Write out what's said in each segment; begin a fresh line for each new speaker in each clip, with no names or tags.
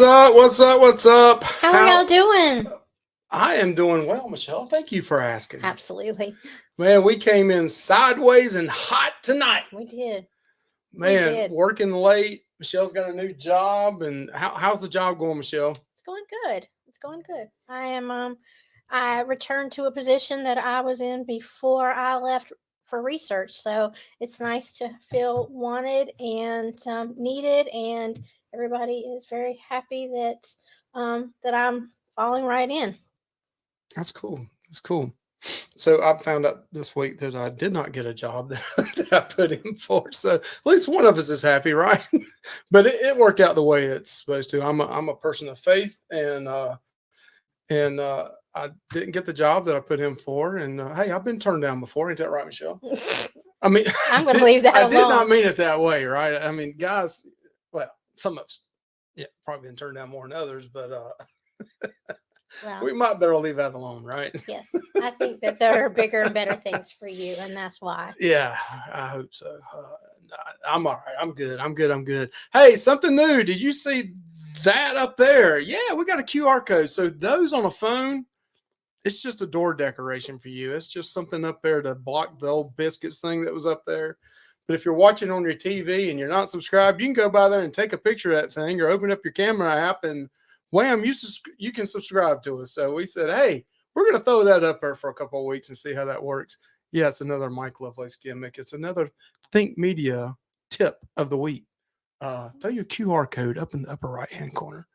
What's up? What's up? What's up?
How are y'all doing?
I am doing well, Michelle. Thank you for asking.
Absolutely.
Man, we came in sideways and hot tonight.
We did.
Man, working late. Michelle's got a new job. And how's the job going, Michelle?
It's going good. It's going good. I returned to a position that I was in before I left for research. So it's nice to feel wanted and needed, and everybody is very happy that I'm falling right in.
That's cool. That's cool. So I found out this week that I did not get a job that I put in for. So at least one of us is happy, right? But it worked out the way it's supposed to. I'm a person of faith, and I didn't get the job that I put in for. And hey, I've been turned down before. Ain't that right, Michelle? I mean,
I'm going to leave that alone.
I did not mean it that way, right? I mean, guys, well, some of us, yeah, probably been turned down more than others, but
well,
we might better leave that alone, right?
Yes, I think that there are bigger and better things for you, and that's why.
Yeah, I hope so. I'm all right. I'm good. I'm good. Hey, something new. Did you see that up there? Yeah, we got a QR code. So those on a phone, it's just a door decoration for you. It's just something up there to block the old biscuits thing that was up there. But if you're watching on your TV and you're not subscribed, you can go by there and take a picture of that thing, or open up your camera app and wham, you can subscribe to us. So we said, hey, we're going to throw that up there for a couple of weeks and see how that works. Yeah, it's another Mike Lovelace gimmick. It's another Think Media tip of the week. Throw your QR code up in the upper right-hand corner.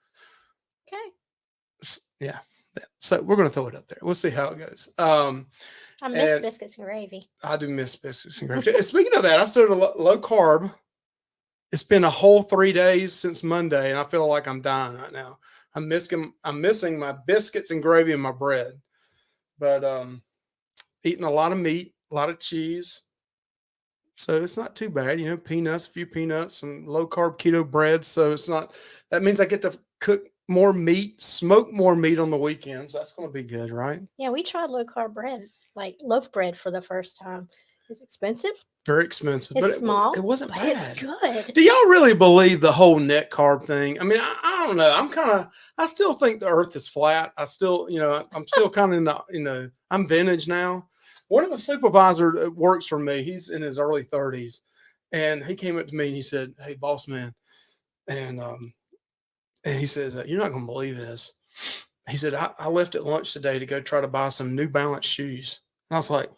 Okay.
Yeah. So we're going to throw it up there. We'll see how it goes.
I miss biscuits and gravy.
I do miss biscuits and gravy. Speaking of that, I started low carb. It's been a whole 3 days since Monday, and I feel like I'm dying right now. I'm missing my biscuits and gravy and my bread, but eating a lot of meat, a lot of cheese. So it's not too bad, peanuts, a few peanuts, some low carb keto bread. So it's not, that means I get to cook more meat, smoke more meat on the weekends. That's going to be good, right?
Yeah, we tried low carb bread, like loaf bread for the first time. It's expensive.
Very expensive.
It's
but
small.
It wasn't
but
bad.
It's good.
Do y'all really believe the whole net carb thing? I mean, I don't know. I still think the earth is flat. I still, I'm still kind of in the, I'm vintage now. One of the supervisors that works for me, he's in his early 30s, and he came up to me and he said, "Hey, boss man," and he says, "You're not going to believe this." He said, I left at lunch today to go try to buy some New Balance shoes. And I was like,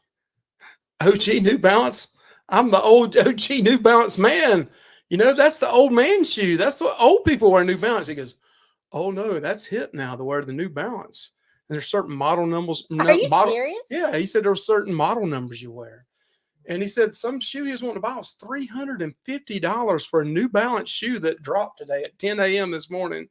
OG New Balance? I'm the old OG New Balance man. That's the old man shoe. That's what old people wear, New Balance. He goes, "Oh no, that's hip now to wear the New Balance. And there's certain model numbers."
Are you serious?
Yeah, he said there's certain model numbers you wear. And he said some shoe he was wanting to buy was $350 for a New Balance shoe that dropped today at 10 a.m. this morning.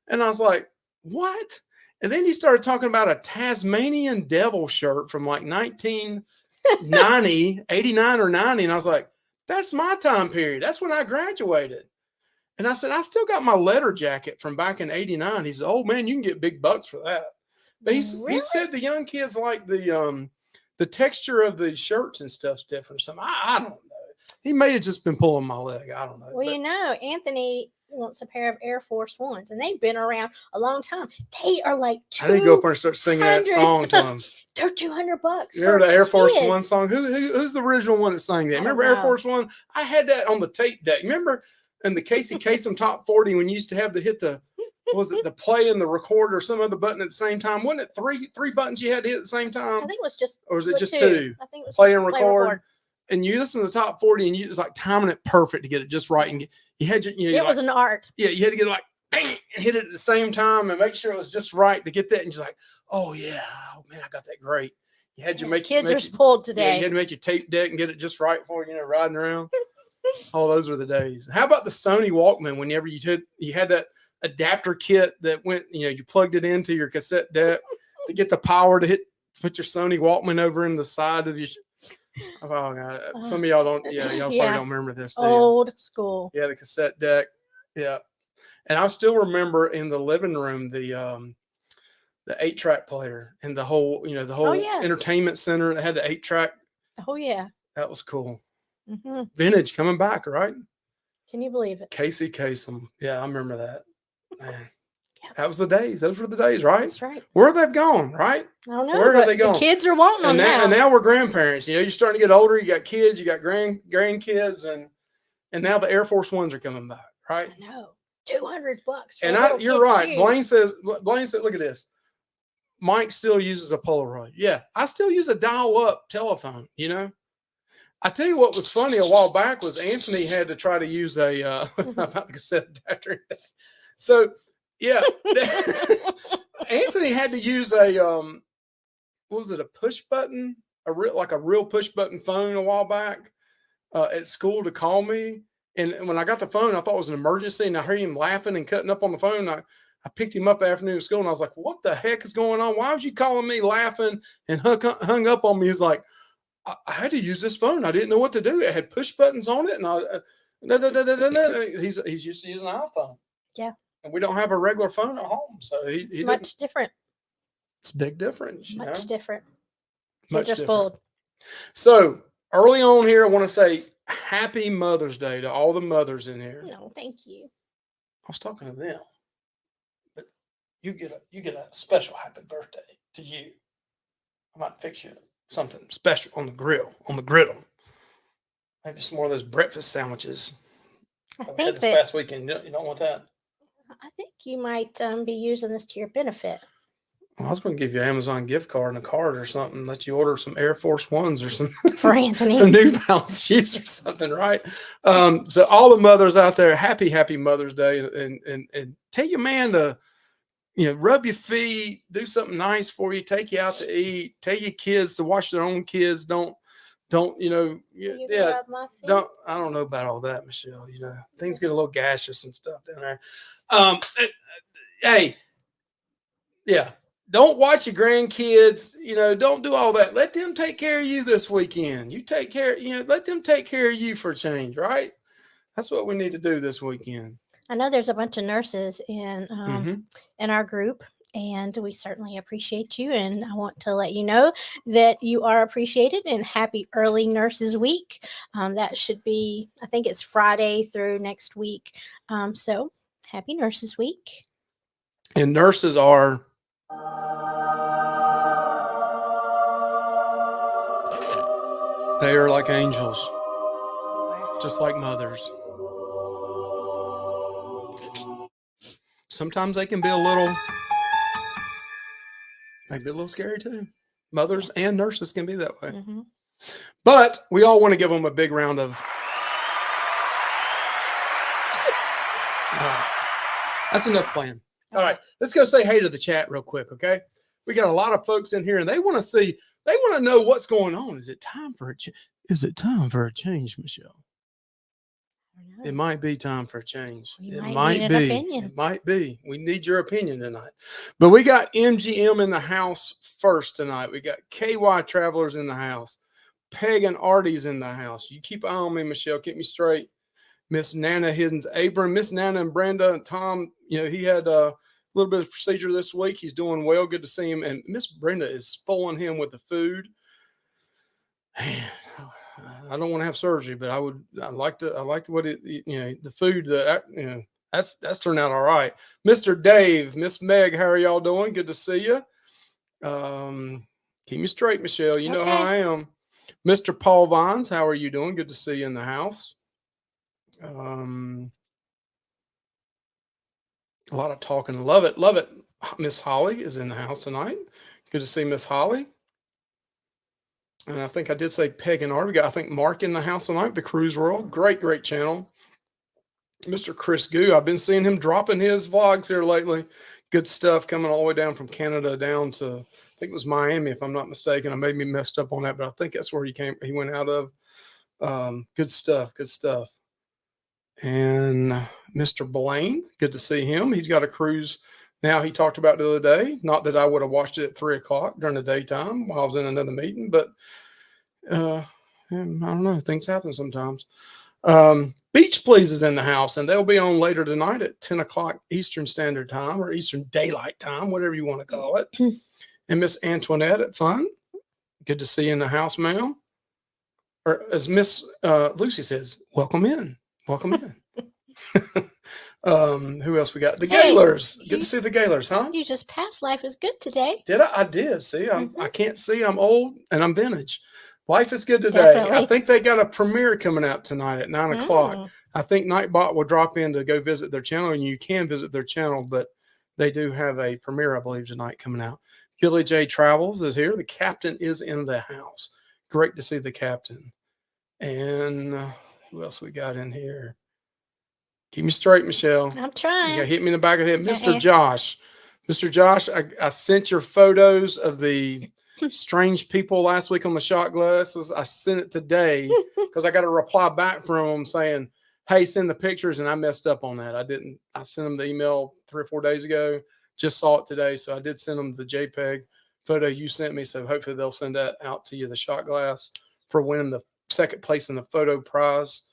And I was like, what? And then he started talking about a Tasmanian Devil shirt from like 1990, 89 or 90. And I was like, that's my time period. That's when I graduated. And I said, I still got my leather jacket from back in 89. He said, "Oh man, you can get big bucks for that." But he said the young kids like the texture of the shirts and stuff's different. So I don't know. He may have just been pulling my leg. I don't know.
Well, Anthony wants a pair of Air Force Ones, and they've been around a long time. They are like
I need to go up there and start singing that song to him.
They're $200.
You remember the Air Force One song? Who's the original one that sang that? Remember Air Force One? I had that on the tape deck. Remember in the Casey Kasem Top 40 when you used to have to hit the play and the record or some other button at the same time? Wasn't it three buttons you had to hit at the same time?
I think it was just,
or was it just two?
I think it was
play and record. And you listen to the top 40 and you was like timing it perfect to get it just right. And you had
it was an art.
Yeah, you had to get it like bang and hit it at the same time and make sure it was just right to get that. And you're like, oh yeah, oh man, I got that great. You had to make
kids are spoiled today.
Yeah, you had to make your tape deck and get it just right for riding around. Oh, those were the days. How about the Sony Walkman? Whenever you had that adapter kit that went, you plugged it into your cassette deck to get the power to put your Sony Walkman over in the side of your. Oh God! Some of y'all don't. Yeah, y'all probably don't remember this.
Old school.
Yeah, the cassette deck. Yeah, and I still remember in the living room the 8-track player and the whole entertainment center that had the 8-track.
Oh yeah,
that was cool.
Mm-hmm.
Vintage coming back, right?
Can you believe it?
Casey Kasem. Yeah, I remember that. Man. That was the days. Those were the days, right?
That's right.
Where they've gone, right?
I don't know.
Where
but
are they going?
The kids are wanting them
And now we're grandparents. You know, you're starting to get older. You got kids. You got grandkids, and now the Air Force Ones are coming back, right?
I know. $200.
And you're right. Blaine said, look at this. Mike still uses a Polaroid. Yeah, I still use a dial-up telephone. You know, I tell you what was funny a while back was Anthony had to try to use a about the cassette adapter. So yeah, Anthony had to use a what was it, a push button, a real push button phone a while back at school to call me. And when I got the phone, I thought it was an emergency, and I heard him laughing and cutting up on the phone. I picked him up afternoon at school, and I was like, "What the heck is going on? Why was you calling me, laughing and hung up on me?" He's like, I had to use this phone. I didn't know what to do. It had push buttons on it, and he's used to using an iPhone.
Yeah,
and we don't have a regular phone at home, so
it's much different.
It's a big difference.
Much different.
Much
just bold.
So early on here, I want to say Happy Mother's Day to all the mothers in here.
No, thank you.
I was talking to them, but you get a special happy birthday to you. I might fix you something special on the griddle. Maybe some more of those breakfast sandwiches.
I
think
think
this
that
past weekend. You don't want that.
I think you might be using this to your benefit.
Well, I was going to give you an Amazon gift card and a card or something. Let you order some Air Force Ones or some
for Anthony,
some New Balance shoes or something, right? So all the mothers out there, happy Mother's Day, and tell your man to, you know, rub your feet, do something nice for you, take you out to eat, tell your kids to watch their own kids. Don't you know? Yeah, don't. I don't know about all that, Michelle. You know, things get a little gaseous and stuff down there. Hey, yeah. Don't watch your grandkids, you know, don't do all that. Let them take care of you this weekend. You take care, you know, let them take care of you for a change, right? That's what we need to do this weekend.
I know there's a bunch of nurses in our group, and we certainly appreciate you. And I want to let you know that you are appreciated, and happy early Nurses Week. That should be, I think it's Friday through next week. So happy Nurses Week.
And nurses are... they are like angels, just like mothers. Sometimes they can be maybe a little scary too. Mothers and nurses can be that way. Mm-hmm. But we all want to give them a big round of... That's enough playing. All right, let's go say hey to the chat real quick, okay? We got a lot of folks in here, and they want to know what's going on. Is it time for a change, Michelle? It might be time for a change. It might be. We need your opinion tonight. But we got MGM in the house first tonight. We got KY Travelers in the house. Peg and Artie's in the house. You keep an eye on me, Michelle. Keep me straight. Miss Nana Hiddens Abram, Miss Nana and Brenda and Tom. You know, he had a little bit of procedure this week. He's doing well. Good to see him. And Miss Brenda is spoiling him with the food. Man, I don't want to have surgery, but I like the food that, that's turned out all right. Mr. Dave, Miss Meg, how are y'all doing? Good to see you. Keep me straight, Michelle. You know how I am. Mr. Paul Vines, how are you doing? Good to see you in the house. A lot of talking. Love it. Miss Holly is in the house tonight. Good to see Miss Holly. And I think I did say Peg and Art. We got, I think, Mark in the house tonight, the Cruise World. Great channel. Mr. Chris Goo, I've been seeing him dropping his vlogs here lately. Good stuff coming all the way down from Canada down to, I think it was Miami, if I'm not mistaken. I may be messed up on that, but I think that's where he went out of. Good stuff. And Mr. Blaine, good to see him. He's got a cruise now he talked about the other day. Not that I would have watched it at 3 o'clock during the daytime while I was in another meeting, but I don't know. Things happen sometimes. Beach Please is in the house, and they'll be on later tonight at 10 o'clock Eastern Standard Time or Eastern Daylight Time, whatever you want to call it. And Miss Antoinette at Fun, good to see you in the house, ma'am. Or as Miss Lucy says, welcome in. Who else we got? The
Hey,
Gaylors. Good
you,
to see the Gaylors, huh?
you just passed life is good today.
Did I? I did. See, I
Mhm.
can't see. I'm old and I'm vintage. Life is good today. I
Definitely.
think they got a premiere coming out tonight at 9 o'clock.
Mm.
I think Nightbot will drop in to go visit their channel, and you can visit their channel, but they do have a premiere, I believe, tonight coming out. Billy J Travels is here. The captain is in the house. Great to see the captain. And who else we got in here? Keep me straight, Michelle.
I'm
You
trying.
got hit me in the back of the head. Mr.
Okay.
Josh. Mr. Josh, I sent your photos of the strange people last week on the shot glasses. I sent it today because I got a reply back from them saying, hey, send the pictures. And I messed up on that. I sent them the email 3 or 4 days ago, just saw it today. So I did send them the JPEG photo you sent me. So hopefully they'll send that out to you, the shot glass, for winning the second place in the photo prize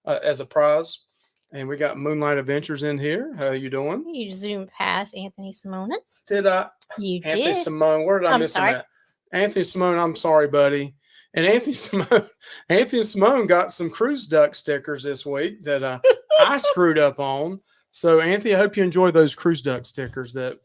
as a prize. And we got Moonlight Adventures in here. How you doing?
You zoomed past Anthony Simonis.
Did I?
You
Anthony
did.
Simone. Where did I
I'm
miss him
sorry.
at? Anthony Simone, I'm sorry, buddy. And Anthony Simone got some cruise duck stickers this week that I screwed up on. So Anthony, I hope you enjoy those cruise duck stickers that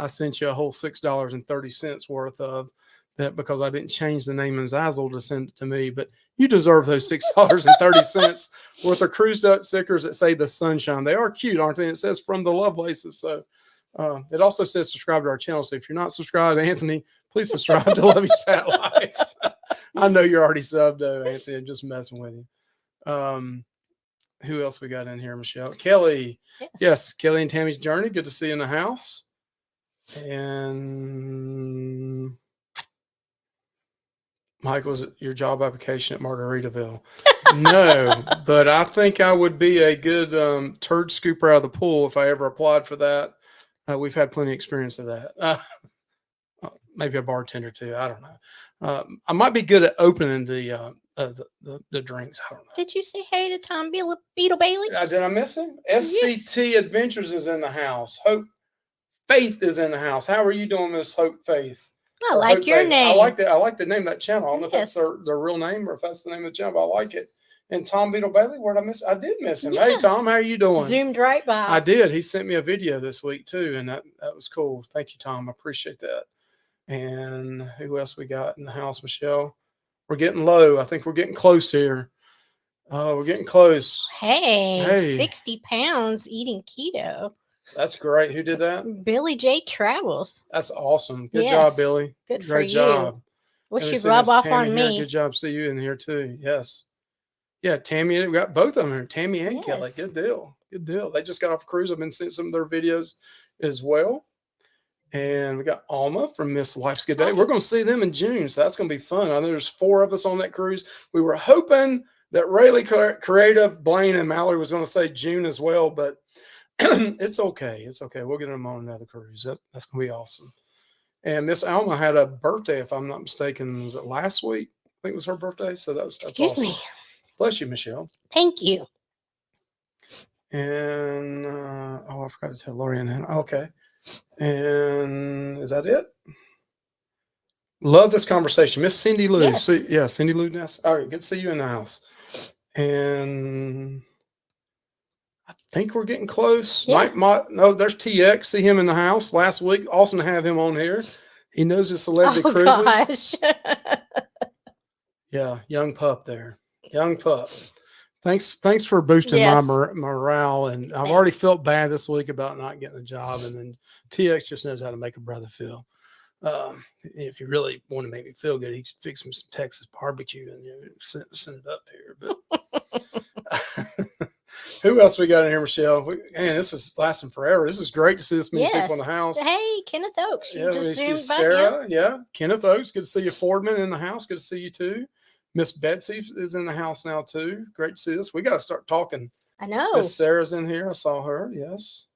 I sent you a whole $6.30 worth of that because I didn't change the name in Zazzle to send it to me, but you deserve those $6.30 worth of cruise duck stickers that say the sunshine. They are cute, aren't they? And it says from the Lovelaces. So it also says subscribe to our channel. So if you're not subscribed, Anthony, please subscribe to Lovy's Fat Life. I know you're already subbed, though, Anthony. I'm just messing with you. Who else we got in here, Michelle? Kelly. Yes, Kelly and Tammy's Journey. Good to see you in the house. And Mike, was it your job application at Margaritaville? No, but I think I would be a good turd scooper out of the pool if I ever applied for that. We've had plenty of experience of that. Maybe a bartender too. I don't know. I might be good at opening the drinks. I don't know.
Did you say hey to Tom Beetle Bailey?
Did I miss him? SCT Adventures is in the house. Hope Faith is in the house. How are you doing, Miss Hope Faith?
I like
Hope
your
Faith.
name.
I like that. I like the name of that channel. I don't know if that's
Yes.
their real name or if that's the name of the channel, but I like it. And Tom Beetle Bailey, where did I miss? I did miss him. Hey,
Yes.
Tom, how are you doing?
Zoomed right by.
I did. He sent me a video this week too, and that was cool. Thank you, Tom. I appreciate that. And who else we got in the house, Michelle? We're getting low. I think we're getting close here. We're getting close.
Hey, 60 pounds eating keto.
That's great. Who did that?
Billy J Travels.
That's awesome. Good
Yes.
job, Billy.
Good for
Great
you.
job.
Wish
Let me
you'd
see
rub
Miss
off
Tammy
on
here.
me.
Good job. See you in here too. Yes. Yeah, Tammy. We got both of them here. Tammy and Kelly.
Yes.
Good deal. Good deal. They just got off a cruise. I've been seeing some of their videos as well. And we got Alma from Miss Life's Good Day. We're going to see them in June, so that's going to be fun. I know there's 4 of us on that cruise. We were hoping that Rayleigh Creative, Blaine, and Mallory was going to say June as well, but it's okay. It's okay. We'll get them on another cruise. That's going to be awesome. And Miss Alma had a birthday, if I'm not mistaken. Was it last week? I think it was her birthday. So that's
Excuse
awesome.
me.
Bless you, Michelle.
Thank you.
And I forgot to tell Lori and Hannah. Okay. And is that it? Love this conversation. Miss Cindy Lou.
Yes.
Cindy Lou Ness. All right, good to see you in the house. And I think we're getting close.
Yeah.
No, there's TX. See him in the house last week. Awesome to have him on here. He knows his celebrity cruises.
Gosh.
Yeah, young pup there. Young pup. Thanks for boosting my morale. And I've already felt bad this week about not getting a job. And then TX just knows how to make a brother feel. If you really want to make me feel good, he can fix me some Texas barbecue and send it up here. But who else we got in here, Michelle? Man, this is lasting forever. This is great to see this many people in the house.
Hey, Kenneth Oaks. You just
see
zoomed by
Sarah. Yeah, Kenneth Oaks. Good to see you. Fordman in the house. Good to see you too. Miss Betsy is in the house now too. Great to see this. We got to start talking.
I know.
Miss Sarah's in here. I saw her. Yes.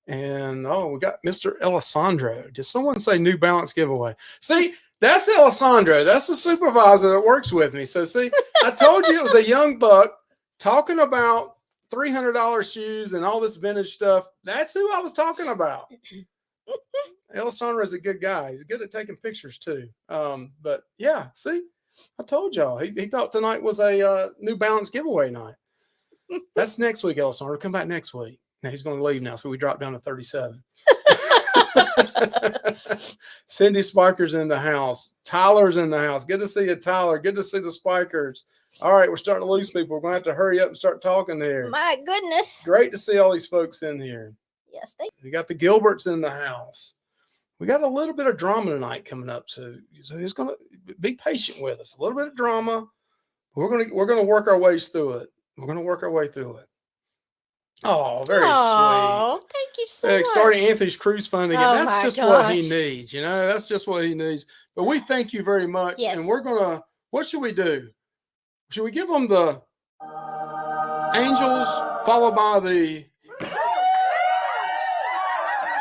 And we got Mr. Alessandro. Did someone say New Balance giveaway? See, that's Alessandro. That's the supervisor that works with me. So see, I told you it was a young buck talking about $300 shoes and all this vintage stuff. That's who I was talking about. Alessandro is a good guy. He's good at taking pictures too. But yeah, see, I told y'all. He thought tonight was a New Balance giveaway night. That's next week, Alessandro. Come back next week. Now he's going to leave now, so we dropped down to 37. Cindy Spiker's in the house. Tyler's in the house. Good to see you, Tyler. Good to see the Spikers. All right, we're starting to lose people. We're going to have to hurry up and start talking here.
My goodness.
Great to see all these folks in here.
Yes,
we got the Gilberts in the house. We got a little bit of drama tonight coming up, so it's going to be patient with us. A little bit of drama. We're going to work our ways through it. We're going to work our way through it. Oh, very sweet.
Thank you so much.
Starting Anthony's cruise fund again.
Oh,
That's just what he needs. That's just what he needs. But we thank you very much.
Yes.
And we're going to, what should we do? Should we give them the angels followed by the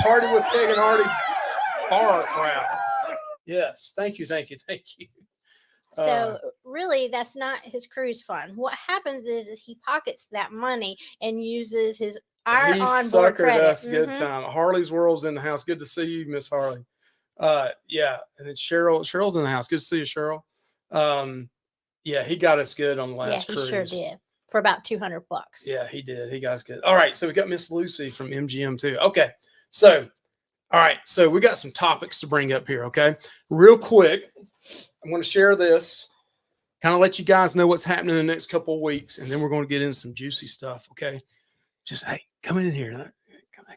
party with Peg and Artie bar crowd? Yes. Thank you. Thank you. Thank you.
So really, that's not his cruise fund. What happens is he pockets that money and uses our onboard credit.
That's good time. Harley's World's in the house. Good to see you, Miss Harley. Yeah, and then Cheryl's in the house. Good to see you, Cheryl. Yeah, he got us good on the last cruise.
Yeah, he sure did. For about $200.
Yeah, he did. He got us good. All right, so we got Miss Lucy from MGM too. Okay, so all right, so we got some topics to bring up here. Okay, real quick. I'm going to share this, kind of let you guys know what's happening in the next couple of weeks, and then we're going to get into some juicy stuff, okay? Just, hey, come in here. Come on.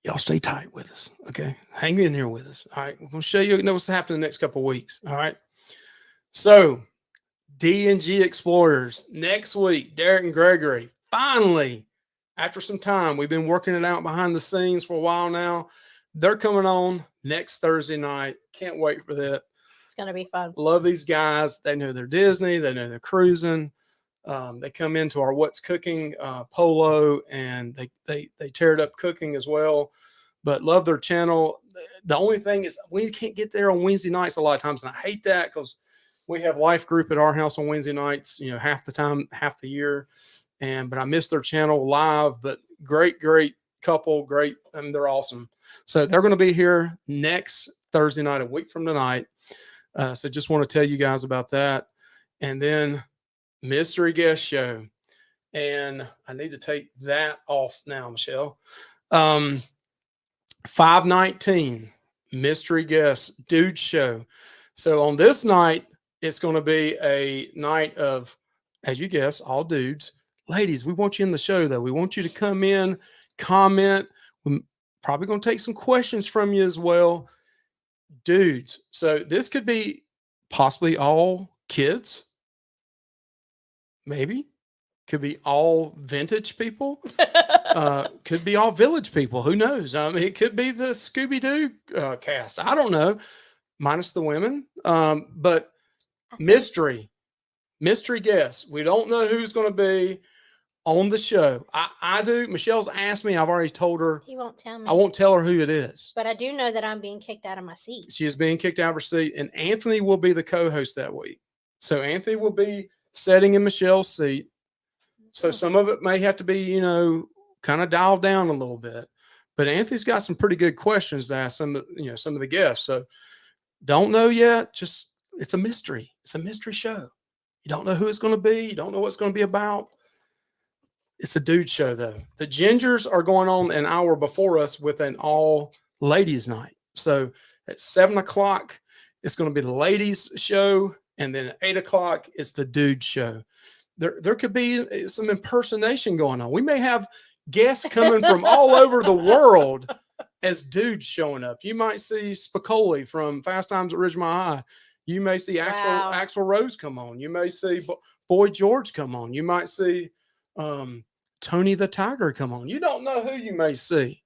Y'all stay tight with us, okay? Hang in here with us, all right? We're going to show you what's happening in the next couple of weeks, all right? So, D&G Explorers, next week, Derek and Gregory, finally, after some time, we've been working it out behind the scenes for a while now. They're coming on next Thursday night. Can't wait for that.
It's going to be fun.
Love these guys. They know they're Disney. They know they're cruising. They come into our What's Cooking polo, and they tear it up cooking as well. But love their channel. The only thing is we can't get there on Wednesday nights a lot of times, and I hate that because we have life group at our house on Wednesday nights, half the time, half the year. But I miss their channel live, but great couple, great. I mean, they're awesome. So they're going to be here next Thursday night, a week from tonight. So just want to tell you guys about that. And then mystery guest show. And I need to take that off now, Michelle. 5/19 mystery guest dude show. So on this night, it's going to be a night of, as you guess, all dudes. Ladies, we want you in the show, though. We want you to come in, comment. We're probably going to take some questions from you as well. Dudes. So this could be possibly all kids. Maybe. Could be all vintage people. Could be all village people. Who knows? I mean, it could be the Scooby-Doo cast. I don't know. Minus the women. But mystery guests. We don't know who's going to be on the show. I do. Michelle's asked me. I've already told her.
He won't tell me.
I won't tell her who it is.
But I do know that I'm being kicked out of my seat.
She is being kicked out of her seat, and Anthony will be the co-host that week. So Anthony will be sitting in Michelle's seat. So some of it may have to be, kind of dialed down a little bit. But Anthony's got some pretty good questions to ask some of the guests. So don't know yet. Just it's a mystery. It's a mystery show. You don't know who it's going to be. You don't know what it's going to be about. It's a dude show, though. The Gingers are going on an hour before us with an all ladies night. So at 7:00, it's going to be the ladies show. And then at 8:00, it's the dude show. There could be some impersonation going on. We may have guests coming from all over the world as dudes showing up. You might see Spicoli from Fast Times at Ridgemont High. You may see Axl Rose come on. You may see Boy George come on. You might see Tony the Tiger come on. You don't know who you may see.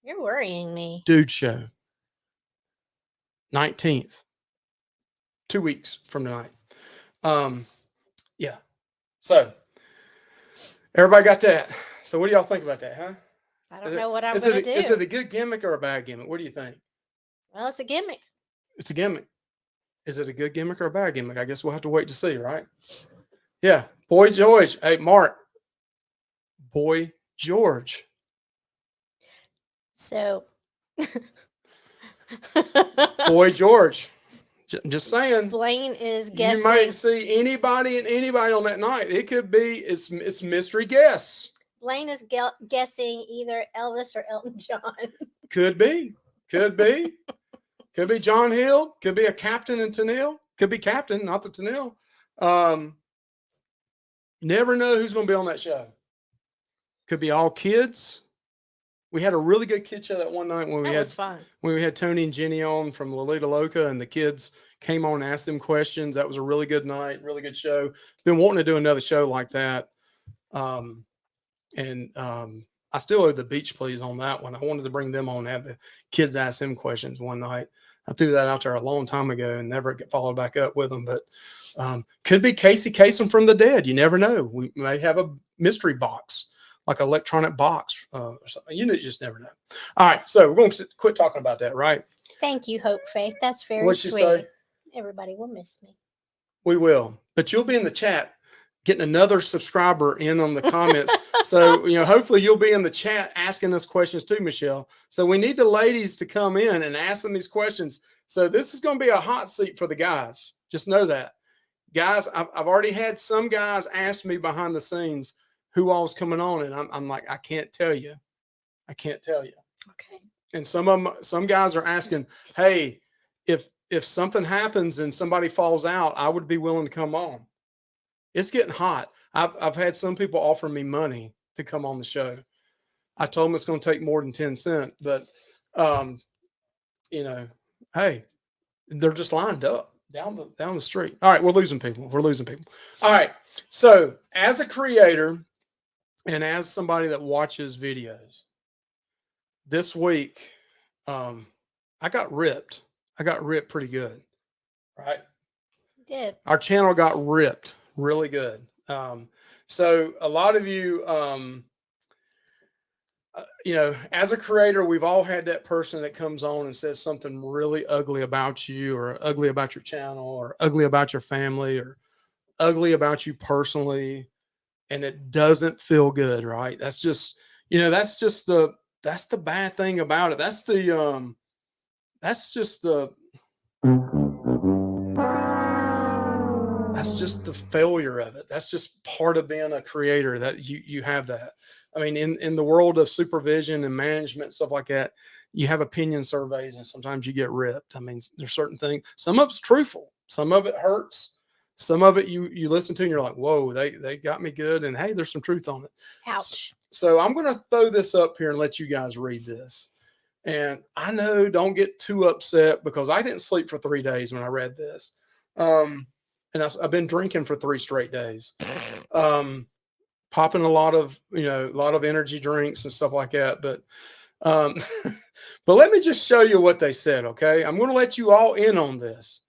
You're worrying me.
Dude show. 19th. 2 weeks from tonight. Yeah. So everybody got that. So what do y'all think about that, huh?
I don't know what I'm going to do.
Is it a good gimmick or a bad gimmick? What do you think?
Well, it's a gimmick.
It's a gimmick. Is it a good gimmick or a bad gimmick? I guess we'll have to wait to see, right? Yeah. Boy George. Hey, Mark. Boy George.
So.
Boy George. Just saying.
Blaine is guessing.
You might see anybody on that night. It could be, it's mystery guests.
Blaine is guessing either Elvis or Elton John.
Could be. Could be. Could be John Hill. Could be a captain in Tennille. Could be captain, not the Tennille. Never know who's going to be on that show. Could be all kids. We had a really good kid show that one night when we had Tony and Jenny on from Lolita Loca, and the kids came on and asked them questions. That was a really good night, really good show. Been wanting to do another show like that. I still owe the Beach Please on that one. I wanted to bring them on and have the kids ask them questions one night. I threw that out there a long time ago and never followed back up with them. But could be Casey Kasem from the dead. You never know. We may have a mystery box, like an electronic box or something. You just never know. All right, so we're going to quit talking about that, right?
Thank you, Hope Faith. That's very
What'd she
sweet.
say?
Everybody will miss me.
We will, but you'll be in the chat getting another subscriber in on the comments. So, hopefully you'll be in the chat asking us questions too, Michelle. So we need the ladies to come in and ask them these questions. So this is going to be a hot seat for the guys. Just know that. Guys, I've already had some guys ask me behind the scenes who all's coming on, and I'm like, I can't tell you. I can't tell you.
Okay.
And some guys are asking, hey, if something happens and somebody falls out, I would be willing to come on. It's getting hot. I've had some people offer me money to come on the show. I told them it's going to take more than 10 cents, but hey, they're just lined up down the street. All right, we're losing people. All right. So as a creator and as somebody that watches videos, this week I got ripped. I got ripped pretty good. Right?
You did.
Our channel got ripped really good. So a lot of you, as a creator, we've all had that person that comes on and says something really ugly about you, or ugly about your channel, or ugly about your family, or ugly about you personally. And it doesn't feel good, right? That's just the bad thing about it. That's just the failure of it. That's just part of being a creator, that you have that. I mean, in the world of supervision and management, stuff like that, you have opinion surveys and sometimes you get ripped. I mean, there's certain things, some of it's truthful, some of it hurts, some of it you listen to and you're like, whoa, they got me good. And hey, there's some truth on it.
Ouch.
So I'm going to throw this up here and let you guys read this. And I know, don't get too upset, because I didn't sleep for 3 days when I read this. And I've been drinking for 3 straight days, popping a lot of energy drinks and stuff like that. But, but let me just show you what they said. Okay. I'm going to let you all in on this.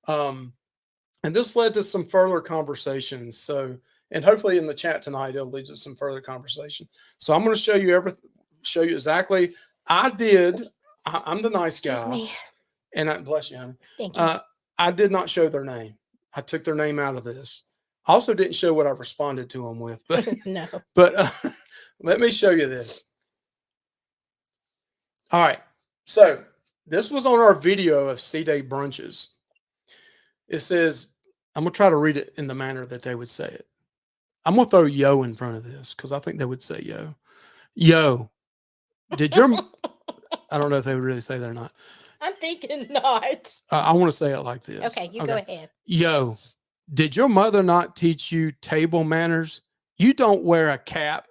And this led to some further conversations. So, and hopefully in the chat tonight, it'll lead to some further conversation. So I'm going to show you exactly. I'm the nice guy.
Excuse me.
And bless you, honey.
Thank you.
I did not show their name. I took their name out of this. I also didn't show what I responded to them with, but
no.
But let me show you this. All right. So this was on our video of C-Day brunches. It says, I'm going to try to read it in the manner that they would say it. I'm going to throw yo in front of this because I think they would say yo. Yo, did your, I don't know if they would really say that or not.
I'm thinking not.
I want to say it like this.
Okay, you go ahead.
Yo, did your mother not teach you table manners? You don't wear a cap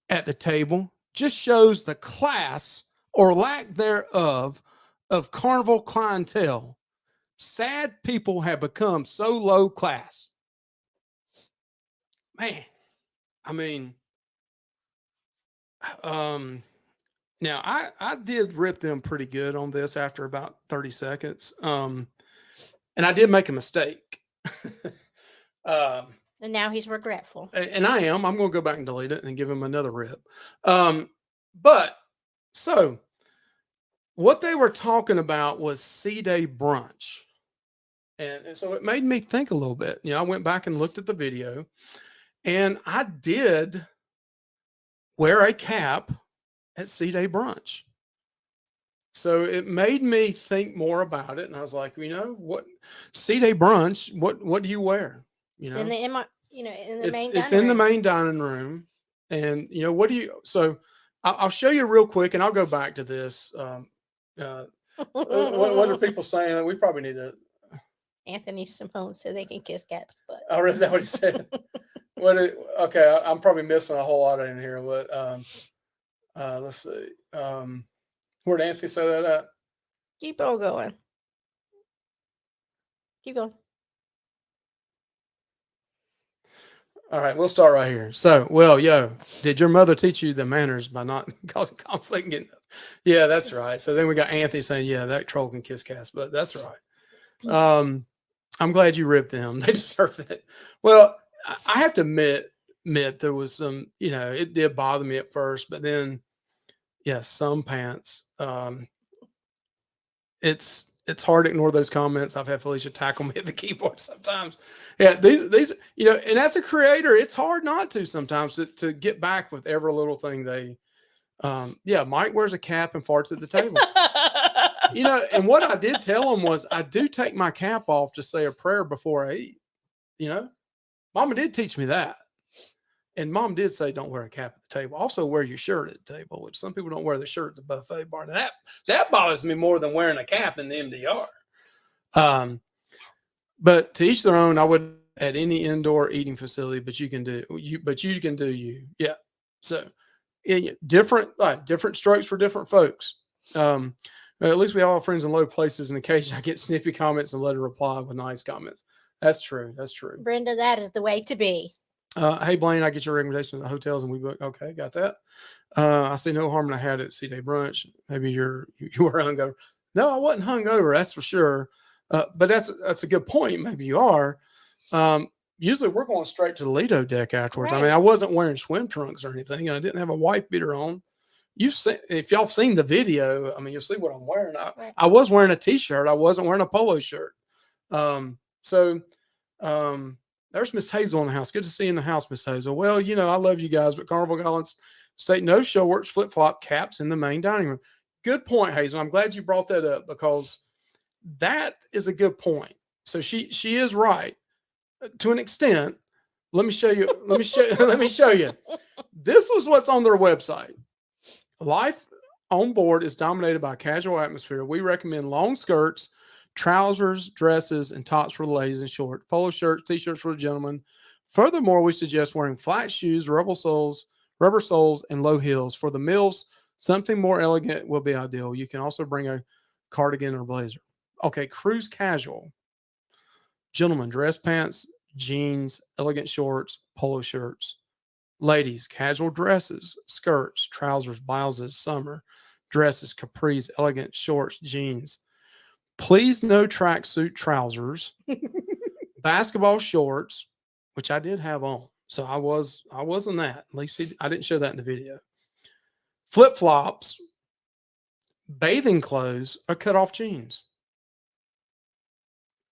at the table. Just shows the class or lack thereof of carnival clientele. Sad people have become so low class. Man, I mean, now I did rip them pretty good on this after about 30 seconds. And I did make a mistake.
And now he's regretful.
And I am. I'm going to go back and delete it and give him another rip. But so what they were talking about was C-Day brunch. And so it made me think a little bit. I went back and looked at the video, and I did wear a cap at C-Day brunch. So it made me think more about it. And I was like, what C-Day brunch, what do you wear?
It's in the you know, in the
It's
main
it's
dining
in the
room.
main dining room, and you know what do you? So I'll show you real quick, and I'll go back to this. Uh, what are people saying? We probably need to.
Anthony Simone said they can kiss cats' butt.
Oh, is that what he said? Okay, I'm probably missing a whole lot in here. What? Let's see. Where did Anthony say that at?
Keep on going. Keep going.
All right, we'll start right here. So, well, yo, did your mother teach you the manners by not causing conflict and getting? Yeah, that's right. So then we got Anthony saying, yeah, that troll can kiss cats, but that's right. I'm glad you ripped them. They deserve it. Well, I have to admit there was some, you know, it did bother me at first, but then, yes, some pants. It's hard to ignore those comments. I've had Felicia tackle me at the keyboard sometimes. Yeah, these you know, and as a creator, it's hard not to sometimes to get back with every little thing they. Yeah, Mike wears a cap and farts at the table. You know, and what I did tell him was I do take my cap off to say a prayer before I eat. You know, Mama did teach me that. And Mom did say don't wear a cap at the table. Also wear your shirt at the table, which some people don't wear their shirt at the buffet bar. Now that bothers me more than wearing a cap in the MDR. But to each their own. I would at any indoor eating facility, but you can do you. Yeah. So different strokes for different folks. At least we all have friends in low places, and occasionally I get snippy comments and let her reply with nice comments. That's true. That's true.
Brenda, that is the way to be.
Hey, Blaine, I get your recommendation of the hotels and we book. Okay, got that. I see no harm in a hat at C-Day brunch. Maybe you were hungover. No, I wasn't hungover, that's for sure. But that's a good point. Maybe you are. Usually we're going straight to the Lido deck afterwards.
Right.
I mean, I wasn't wearing swim trunks or anything. And I didn't have a wife beater on. If y'all seen the video, I mean, you'll see what I'm wearing. I was wearing a t-shirt. I wasn't wearing a polo shirt. There's Miss Hazel in the house. Good to see you in the house, Miss Hazel. Well, you know, I love you guys, but Carnival Gallants state no shorts, flip-flop caps in the main dining room. Good point, Hazel. I'm glad you brought that up because that is a good point. So she is right to an extent. Let me show you. Let me show you. This was what's on their website. Life on board is dominated by a casual atmosphere. We recommend long skirts, trousers, dresses, and tops for the ladies and short, polo shirts, t-shirts for the gentlemen. Furthermore, we suggest wearing flat shoes, rubber soles, and low heels. For the meals, something more elegant will be ideal. You can also bring a cardigan or blazer. Okay, cruise casual. Gentlemen, dress pants, jeans, elegant shorts, polo shirts. Ladies, casual dresses, skirts, trousers, blouses, summer dresses, capris, elegant shorts, jeans. Please no tracksuit trousers, basketball shorts, which I did have on. So I wasn't that. At least I didn't show that in the video. Flip-flops, bathing clothes, or cut-off jeans.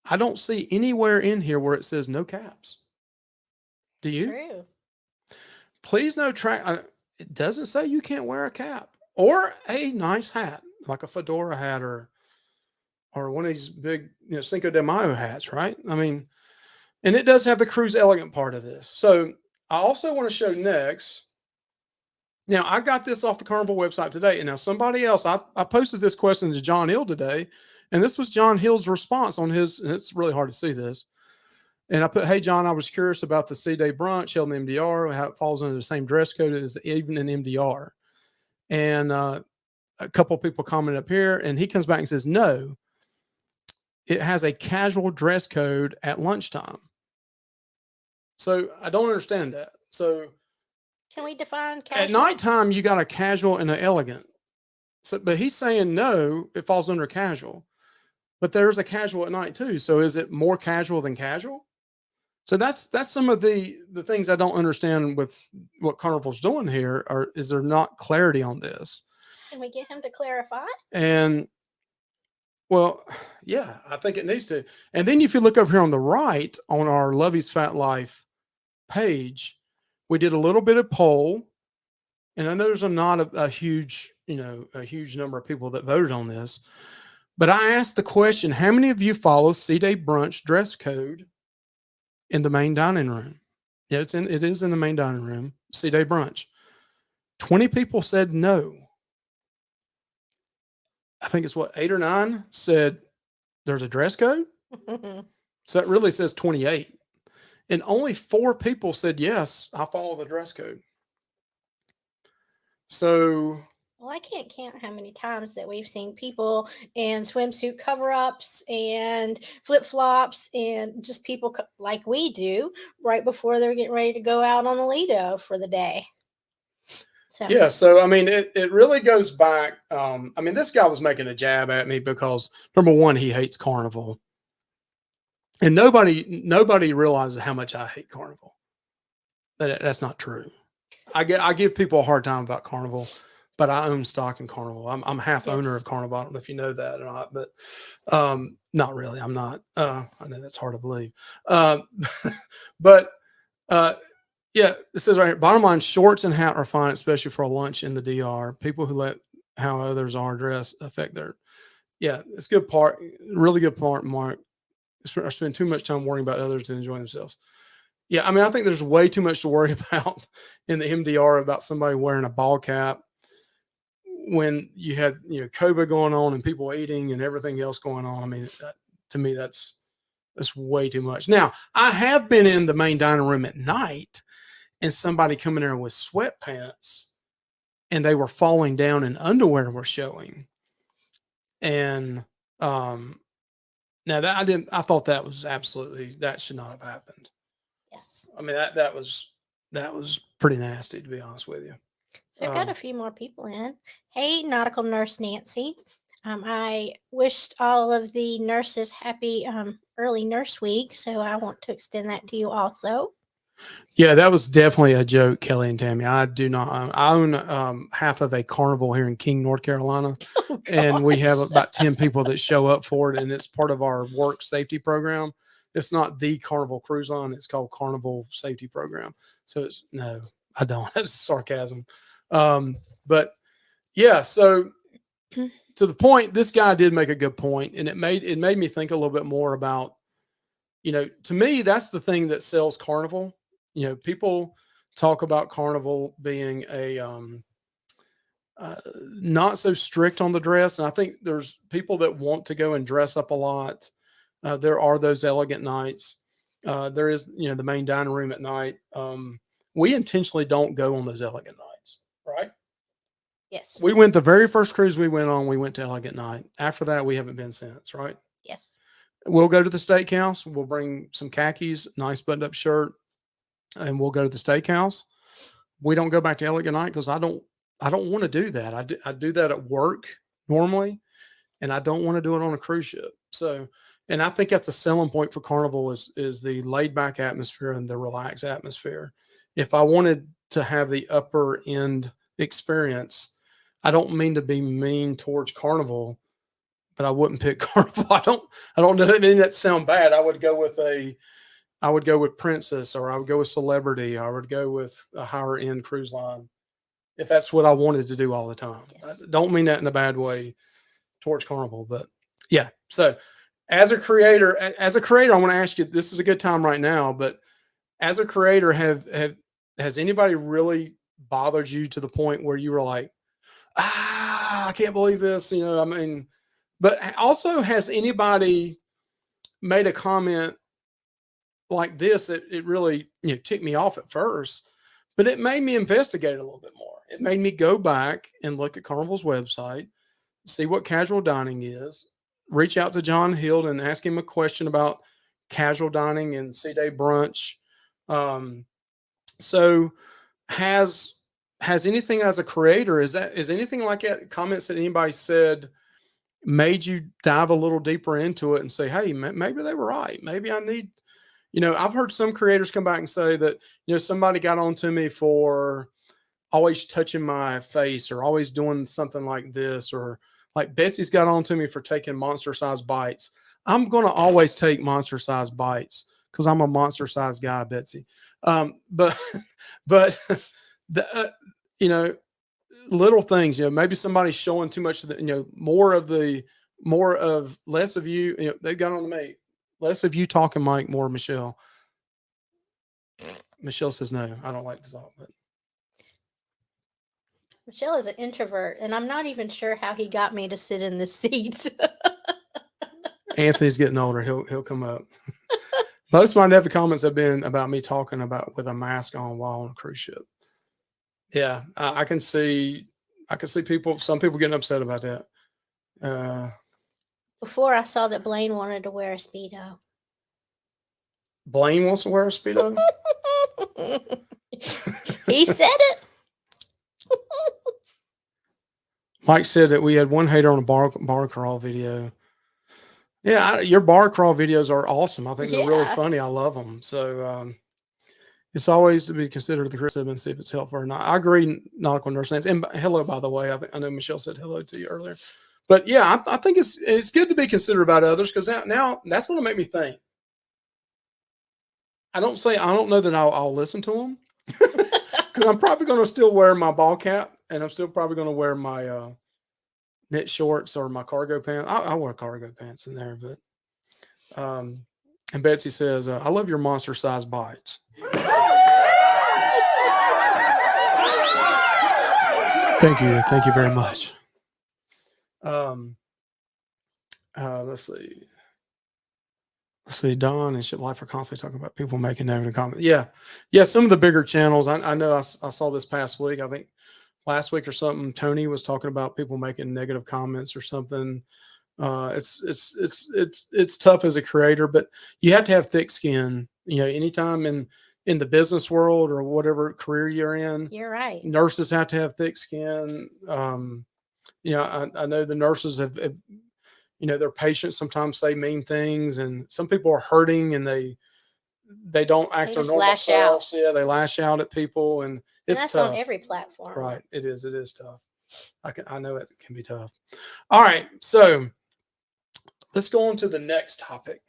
I don't see anywhere in here where it says no caps. Do you?
True.
Please no track. It doesn't say you can't wear a cap or a nice hat, like a fedora hat or one of these big, Cinco de Mayo hats, right? I mean, and it does have the cruise elegant part of this. So I also want to show next. Now, I got this off the Carnival website today, and now somebody else, I posted this question to John Hill today, and this was John Hill's response on his, and it's really hard to see this. And I put, hey, John, I was curious about the C-Day brunch held in MDR, how it falls under the same dress code as even in MDR. And a couple of people commented up here, and he comes back and says, no, it has a casual dress code at lunchtime. So I don't understand that. So
can we define casual?
At nighttime, you got a casual and an elegant. So, but he's saying no, it falls under casual. But there's a casual at night too. So is it more casual than casual? So that's some of the things I don't understand with what Carnival's doing here. Or is there not clarity on this?
Can we get him to clarify?
And well, yeah, I think it needs to. And then if you look over here on the right on our Luvy's Fat Life page, we did a little bit of poll, and I know there's not a huge number of people that voted on this, but I asked the question: how many of you follow C-Day brunch dress code in the main dining room? Yeah, it is in the main dining room. C-Day brunch. 20 people said no. I think it's what, 8 or 9 said there's a dress code. So it really says 28. And only 4 people said yes, I follow the dress code. So
Well, I can't count how many times that we've seen people in swimsuit cover ups and flip flops and just people like we do right before they're getting ready to go out on the Lido for the day. So,
yeah, so I mean, it really goes back. I mean, this guy was making a jab at me because number one, he hates Carnival, and nobody realizes how much I hate Carnival. That's not true. I give people a hard time about Carnival, but I own stock in Carnival. I'm half owner
yes.
of Carnival. I don't know if you know that or not, but not really. I'm not. I know that's hard to believe, but uh, yeah, it says right here. Bottom line: shorts and hat are fine, especially for a lunch in the DR. People who let how others are dressed affect their. Yeah, it's a good part. Really good part, Mark. I spend too much time worrying about others and enjoying themselves. Yeah, I mean, I think there's way too much to worry about in the MDR about somebody wearing a ball cap when you had COVID going on and people eating and everything else going on. I mean, to me, that's way too much. Now, I have been in the main dining room at night and somebody coming there with sweatpants and they were falling down and underwear were showing. And now I thought that was that should not have happened.
Yes.
I mean, that was pretty nasty, to be honest with you.
So I've got a few more people in. Hey, nautical nurse Nancy. I wished all of the nurses happy early nurse week, so I want to extend that to you also.
Yeah, that was definitely a joke, Kelly and Tammy. I do not own. I own half of a carnival here in King, North Carolina,
Oh,
and we have
gosh.
about 10 people that show up for it, and it's part of our work safety program. It's not the Carnival Cruise Line; it's called Carnival Safety Program. So it's no, I don't. That's sarcasm. But yeah, so to the point, this guy did make a good point, and it made me think a little bit more about, to me, that's the thing that sells Carnival. People talk about Carnival being a not so strict on the dress, and I think there's people that want to go and dress up a lot. There are those elegant nights. There is, the main dining room at night. We intentionally don't go on those elegant nights, right?
Yes.
We went the very first cruise we went on. We went to elegant night. After that, we haven't been since, right?
Yes.
We'll go to the steakhouse. We'll bring some khakis, nice buttoned-up shirt, and we'll go to the steakhouse. We don't go back to elegant night because I don't want to do that. I do that at work normally, and I don't want to do it on a cruise ship. So, and I think that's a selling point for Carnival is the laid back atmosphere and the relaxed atmosphere. If I wanted to have the upper end experience, I don't mean to be mean towards Carnival, but I wouldn't pick Carnival. I don't know. I mean, that sound bad. I would go with Princess, or I would go with Celebrity. I would go with a higher end cruise line if that's what I wanted to do all the time.
Yes.
I don't mean that in a bad way towards Carnival, but yeah. So as a creator, I want to ask you, this is a good time right now, but as a creator, has anybody really bothered you to the point where you were like, I can't believe this, I mean, but also has anybody made a comment like this that it really, ticked me off at first, but it made me investigate a little bit more. It made me go back and look at Carnival's website, see what casual dining is, reach out to John Hild and ask him a question about casual dining and C-Day brunch. So has anything as a creator, is anything like that, comments that anybody said made you dive a little deeper into it and say, hey, maybe they were right. Maybe I need, I've heard some creators come back and say that, somebody got on to me for always touching my face or always doing something like this, or like Betsy's got on to me for taking monster size bites. I'm going to always take monster size bites because I'm a monster size guy, Betsy. But the, little things, maybe somebody's showing too much of the, less of you, they've got on to me, less of you talking, Mike, more Michelle. Michelle says no. I don't like the salt, but
Michelle is an introvert, and I'm not even sure how he got me to sit in this seat.
Anthony's getting older. He'll come up. Most of my negative comments have been about me talking about with a mask on while on a cruise ship. Yeah, I can see people. Some people getting upset about that.
Before I saw that Blaine wanted to wear a Speedo.
Blaine wants to wear a Speedo.
He said it.
Mike said that we had one hater on a bar crawl video. Yeah, your bar crawl videos are awesome. I think they're really funny. I love them. So it's always to be considered the criticism and see if it's helpful or not. I agree, nautical nurse. And hello, by the way. I know Michelle said hello to you earlier. But yeah, I think it's good to be considerate about others, because now that's going to make me think. I don't know that I'll listen to them, because I'm probably going to still wear my ball cap, and I'm still probably going to wear my knit shorts or my cargo pants. I wear cargo pants in there, but and Betsy says, I love your monster size bites. Thank you very much. Let's see. Don and Ship Life are constantly talking about people making negative comments. Yeah. Some of the bigger channels. I know I saw this past week. I think last week or something. Tony was talking about people making negative comments or something. It's tough as a creator, but you have to have thick skin. Anytime in the business world or whatever career you're in,
you're right.
Nurses have to have thick skin. I know the nurses have their patients sometimes say mean things, and some people are hurting and they don't act their normal selves. Yeah, they lash out at people, and that's tough.
On every platform.
Right. It is tough. I know it can be tough. All right. So let's go on to the next topic.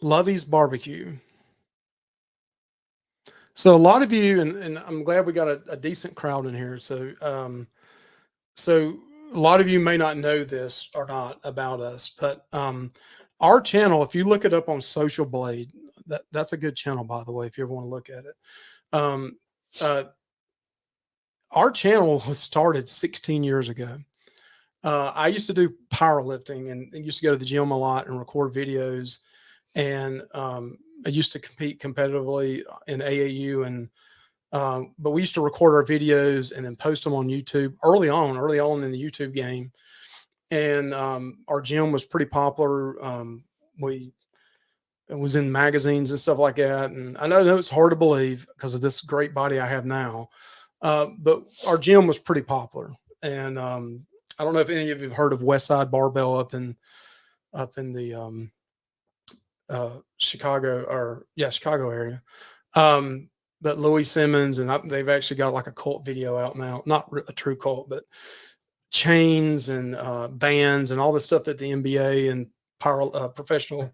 Luvy's barbecue. So a lot of you, and I'm glad we got a decent crowd in here. So a lot of you may not know this or not about us, but our channel, if you look it up on Social Blade, that's a good channel, by the way, if you ever want to look at it. Our channel was started 16 years ago. I used to do powerlifting and used to go to the gym a lot and record videos. And I used to compete competitively in AAU, and but we used to record our videos and then post them on YouTube early on in the YouTube game. And our gym was pretty popular. It was in magazines and stuff like that. And I know it's hard to believe because of this great body I have now, but our gym was pretty popular. And I don't know if any of you have heard of Westside Barbell up in the Chicago area. But Louis Simmons, and they've actually got like a cult video out now, not a true cult, but chains and bands and all the stuff that the NBA and professional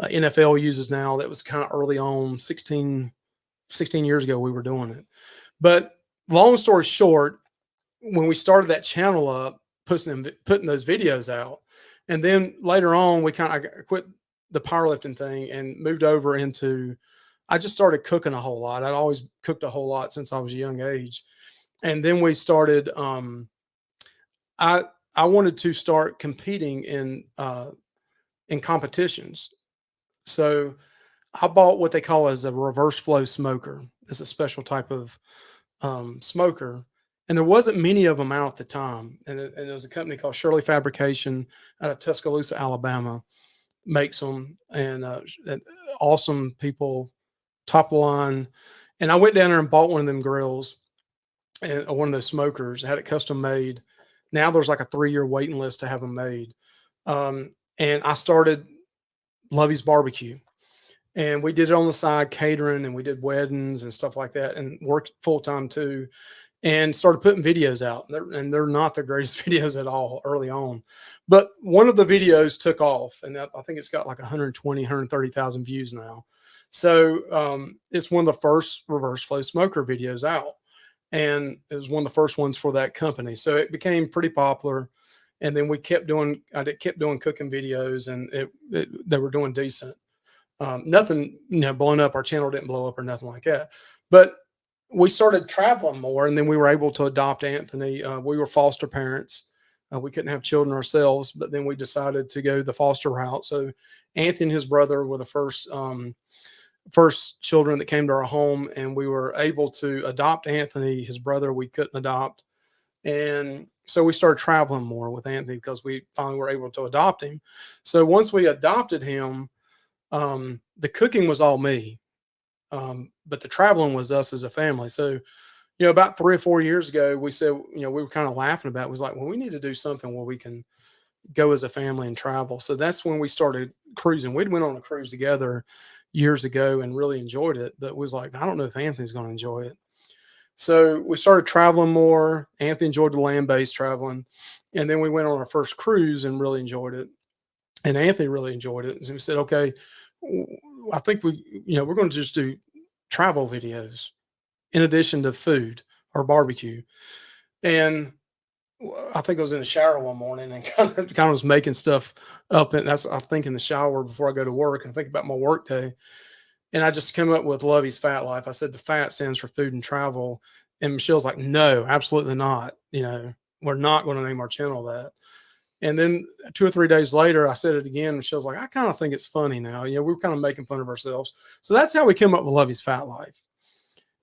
NFL uses now. That was kind of early on, 16 years ago we were doing it. But long story short, when we started that channel up, putting those videos out, and then later on I quit the powerlifting thing and moved over into, I just started cooking a whole lot. I'd always cooked a whole lot since I was a young age. And then we started, I wanted to start competing in competitions. So I bought what they call as a reverse flow smoker. It's a special type of smoker. And there wasn't many of them out at the time. And it was a company called Shirley Fabrication out of Tuscaloosa, Alabama, makes them, and awesome people, top line. And I went down there and bought one of them grills and one of those smokers. I had it custom made. Now there's like a 3-year waiting list to have them made. And I started Luvy's Barbecue, and we did it on the side, catering, and we did weddings and stuff like that, and worked full time too, and started putting videos out. And they're not the greatest videos at all early on, but one of the videos took off, and I think it's got like 130,000 views now. So it's one of the first reverse flow smoker videos out, and it was one of the first ones for that company. So it became pretty popular. And then kept doing cooking videos, and they were doing decent. Nothing, blown up. Our channel didn't blow up or nothing like that. But we started traveling more, and then we were able to adopt Anthony. We were foster parents. We couldn't have children ourselves, but then we decided to go the foster route. So Anthony and his brother were the first children that came to our home, and we were able to adopt Anthony. His brother we couldn't adopt, and so we started traveling more with Anthony because we finally were able to adopt him. So once we adopted him, the cooking was all me, but the traveling was us as a family. So, about 3 or 4 years ago, we said, we were kind of laughing about it. It was like, well, we need to do something where we can go as a family and travel. So that's when we started cruising. We'd went on a cruise together years ago and really enjoyed it, but was like, I don't know if Anthony's going to enjoy it. So we started traveling more. Anthony enjoyed the land-based traveling. And then we went on our first cruise and really enjoyed it. And Anthony really enjoyed it. And so we said, okay, I think we're going to just do travel videos in addition to food or barbecue. And I think I was in the shower one morning and kind of was making stuff up. And I think in the shower before I go to work, and I think about my work day. And I just came up with Luvy's Fat Life. I said the fat stands for food and travel. And Michelle's like, no, absolutely not. We're not going to name our channel that. And then 2 or 3 days later, I said it again. Michelle's like, I kind of think it's funny now. We're kind of making fun of ourselves. So that's how we came up with Luvy's Fat Life.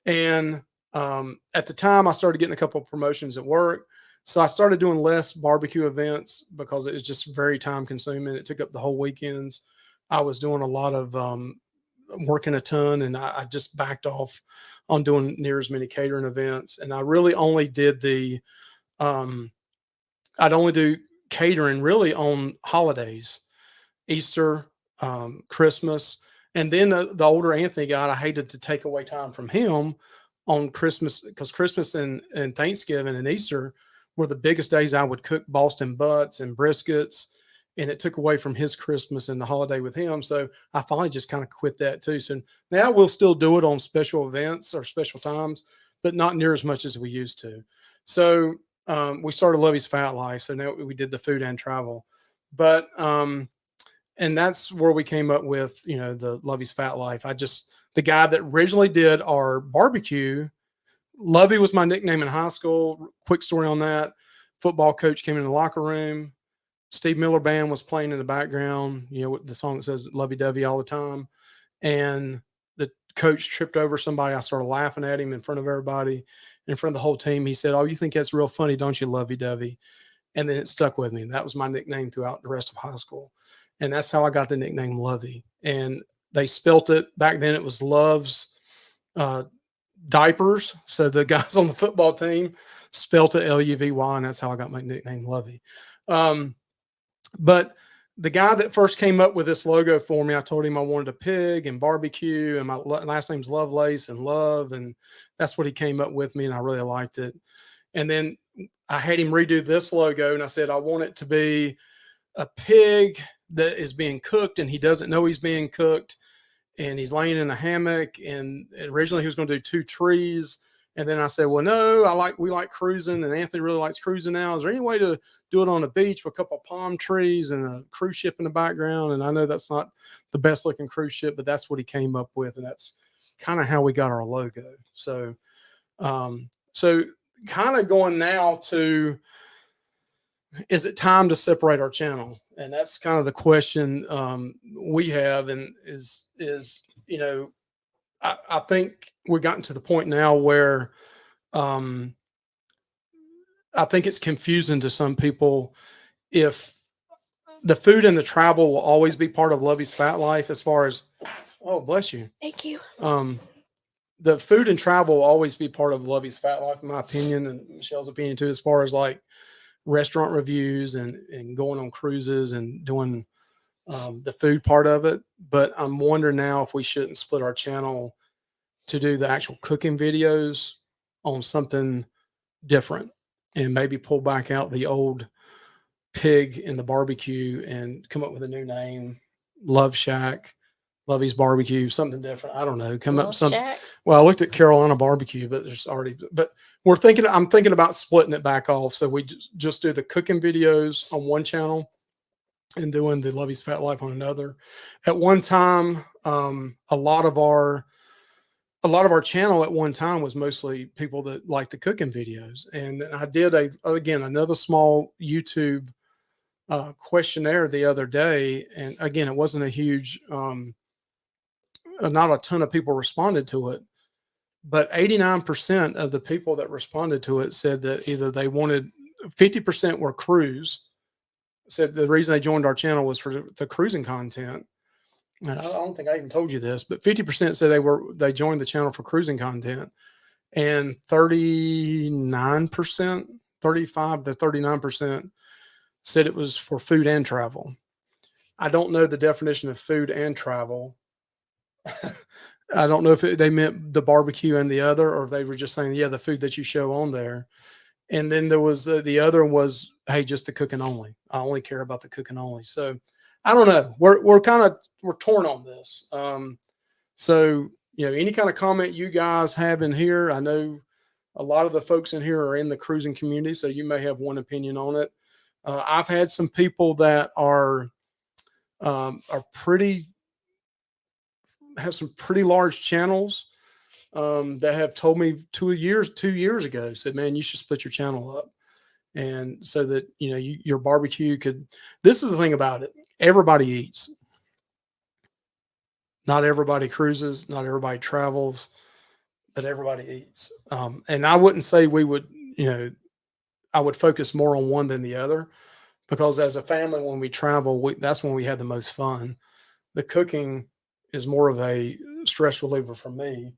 And at the time, I started getting a couple of promotions at work. So I started doing less barbecue events because it was just very time consuming. It took up the whole weekends. I was doing a lot of working a ton, and I just backed off on doing near as many catering events. And I really only did I'd only do catering really on holidays, Easter, Christmas. And then the older Anthony got, I hated to take away time from him on Christmas, because Christmas and Thanksgiving and Easter were the biggest days I would cook Boston butts and briskets, and it took away from his Christmas and the holiday with him. So I finally just kind of quit that too. So now we'll still do it on special events or special times, but not near as much as we used to. So we started Luvy's Fat Life. So now we did the food and travel, but and that's where we came up with, the Luvy's Fat Life. The guy that originally did our barbecue, Luvy was my nickname in high school. Quick story on that. Football coach came in the locker room. Steve Miller Band was playing in the background, the song that says lovey dovey all the time. And the coach tripped over somebody. I started laughing at him in front of everybody, in front of the whole team. He said, "Oh, you think that's real funny, don't you, lovey dovey?" And then it stuck with me. That was my nickname throughout the rest of high school. And that's how I got the nickname Luvy. And they spelt it back then. It was Love's diapers. So the guys on the football team spelt it Luvy, and that's how I got my nickname Luvy. But the guy that first came up with this logo for me, I told him I wanted a pig and barbecue, and my last name's Lovelace and Love. And that's what he came up with me. And I really liked it. And then I had him redo this logo, and I said, I want it to be a pig that is being cooked, and he doesn't know he's being cooked, and he's laying in a hammock. And originally he was going to do 2 trees. And then I said, well, no, we like cruising, and Anthony really likes cruising now. Is there any way to do it on a beach with a couple of palm trees and a cruise ship in the background? And I know that's not the best looking cruise ship, but that's what he came up with. And that's kind of how we got our logo. So, kind of going now to, is it time to separate our channel? And that's kind of the question we have, and is I think we've gotten to the point now where I think it's confusing to some people if the food and the travel will always be part of Luvy's Fat Life, as far as, oh, bless you.
Thank you.
The food and travel will always be part of Luvy's Fat Life, in my opinion, and Michelle's opinion too, as far as like restaurant reviews and going on cruises and doing the food part of it. But I'm wondering now if we shouldn't split our channel to do the actual cooking videos on something different, and maybe pull back out the old pig and the barbecue and come up with a new name, Love Shack, Lovey's barbecue, something different. I don't know. Come up
Little
some.
shack.
Well, I looked at Carolina barbecue, but there's already. But I'm thinking about splitting it back off. So we just do the cooking videos on one channel and doing the Lovey's Fat Life on another. At one time, a lot of our channel at one time was mostly people that like the cooking videos, and I did another small YouTube questionnaire the other day, and again, it wasn't a huge. Not a ton of people responded to it, but 89% of the people that responded to it said that either they wanted 50% were cruise, said the reason they joined our channel was for the cruising content. And I don't think I even told you this, but 50% said they joined the channel for cruising content, and 39%, 35 to 39% said it was for food and travel. I don't know the definition of food and travel. I don't know if they meant the barbecue and the other, or if they were just saying, yeah, the food that you show on there. And then there was the other was, hey, just the cooking only. I only care about the cooking only. So I don't know. We're torn on this. So, any kind of comment you guys have in here, I know a lot of the folks in here are in the cruising community, so you may have one opinion on it. I've had some people that are have some pretty large channels that have told me 2 years ago, said, man, you should split your channel up. And so that, your barbecue this is the thing about it. Everybody eats. Not everybody cruises, not everybody travels, but everybody eats. And I wouldn't say we would, I would focus more on one than the other, because as a family, when we travel, that's when we had the most fun. The cooking is more of a stress reliever for me,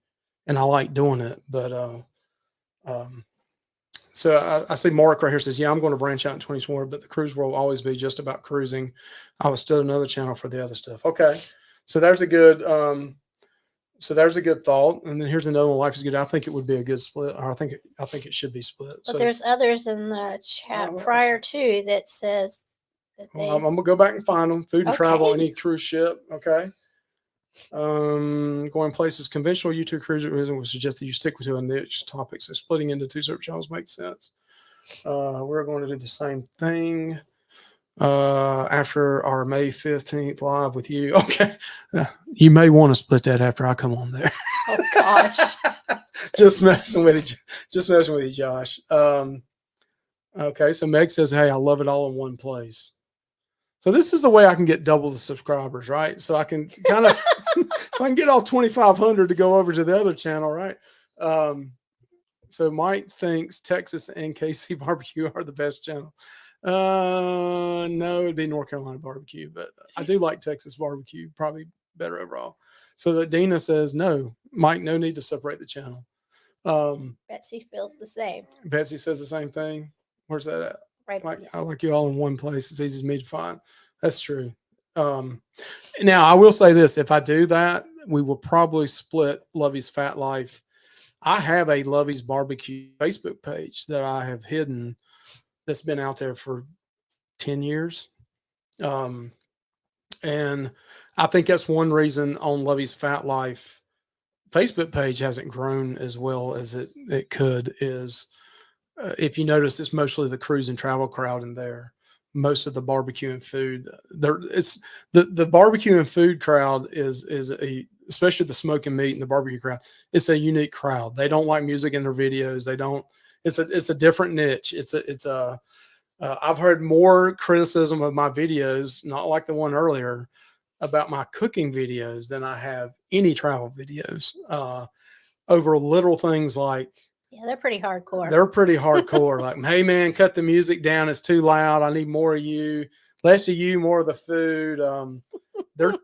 and I like doing it. But so I see Mark right here says, yeah, I'm going to branch out in 2024, but the cruise will always be just about cruising. I will start another channel for the other stuff. Okay. So there's a good, thought. And then here's another one. Life is good. I think it would be a good split, or I think it should be split.
But there's others in the chat prior to that says that they.
I'm going to go back and find them. Food and travel, any cruise ship. Okay. Going places, conventional YouTube cruise would suggest that you stick to a niche topic. So splitting into two separate channels makes sense. We're going to do the same thing after our May 15th live with you. Okay. You may want to split that after I come on there.
Oh gosh.
Just messing with you, Josh. Okay. So Meg says, hey, I love it all in one place. So this is the way I can get double the subscribers, right? So I can kind of, if I can get all 2,500 to go over to the other channel, right? So Mike thinks Texas and KC barbecue are the best channel. No, it'd be North Carolina barbecue, but I do like Texas barbecue, probably better overall. So that Dina says, no, Mike, no need to separate the channel.
Betsy feels the same.
Betsy says the same thing. Where's that at?
Right.
I like you all in one place. It's easy for me to find. That's true. Now I will say this: if I do that, we will probably split Lovey's Fat Life. I have a Lovey's Barbecue Facebook page that I have hidden that's been out there for 10 years. And I think that's one reason on Lovey's Fat Life Facebook page hasn't grown as well as it could is if you notice, it's mostly the cruise and travel crowd in there. Most of the barbecue and food it's the barbecue and food crowd is especially the smoking meat and the barbecue crowd. It's a unique crowd. They don't like music in their videos. It's a different niche. I've heard more criticism of my videos, not like the one earlier, about my cooking videos than I have any travel videos, over little things like,
yeah, they're pretty hardcore.
Like, hey man, cut the music down. It's too loud. I need more of you, less of you, more of the food.